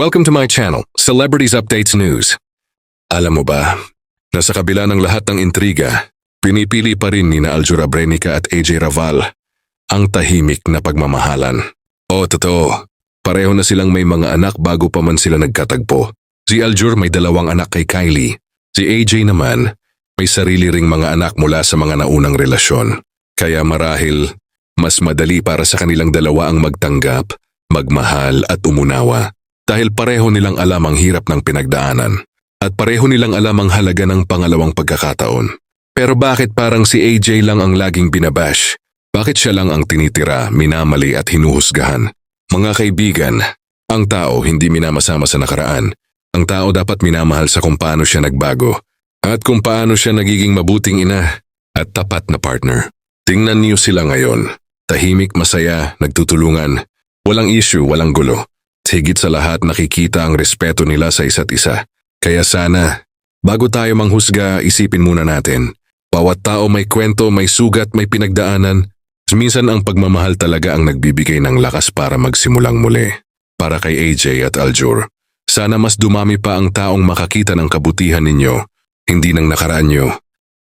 Welcome to my channel, Celebrities Updates News. Alam mo ba, na sa kabila ng lahat ng intriga, pinipili pa rin ni Aljur Abrenica at AJ Raval ang tahimik na pagmamahalan. O totoo, pareho na silang may mga anak bago pa man sila nagkatagpo. Si Aljur may 2 anak kay Kylie. Si AJ naman, may sarili ring mga anak mula sa mga naunang relasyon. Kaya marahil, mas madali para sa kanilang dalawa ang magtanggap, magmahal at umunawa. Dahil pareho nilang alam ang hirap ng pinagdaanan. At pareho nilang alam ang halaga ng pangalawang pagkakataon. Pero bakit parang si AJ lang ang laging binabash? Bakit siya lang ang tinitira, minamali at hinuhusgahan? Mga kaibigan, ang tao hindi minamasama sa nakaraan. Ang tao dapat minamahal sa kung paano siya nagbago. At kung paano siya nagiging mabuting ina at tapat na partner. Tingnan niyo sila ngayon. Tahimik, masaya, nagtutulungan. Walang issue, walang gulo. Higit sa lahat nakikita ang respeto nila sa isa't isa. Kaya sana, bago tayo manghusga, isipin muna natin. Bawat tao may kwento, may sugat, may pinagdaanan. Minsan ang pagmamahal talaga ang nagbibigay ng lakas para magsimulang muli. Para kay AJ at Aljur, sana mas dumami pa ang taong makakita ng kabutihan ninyo, hindi ng nakaraan nyo.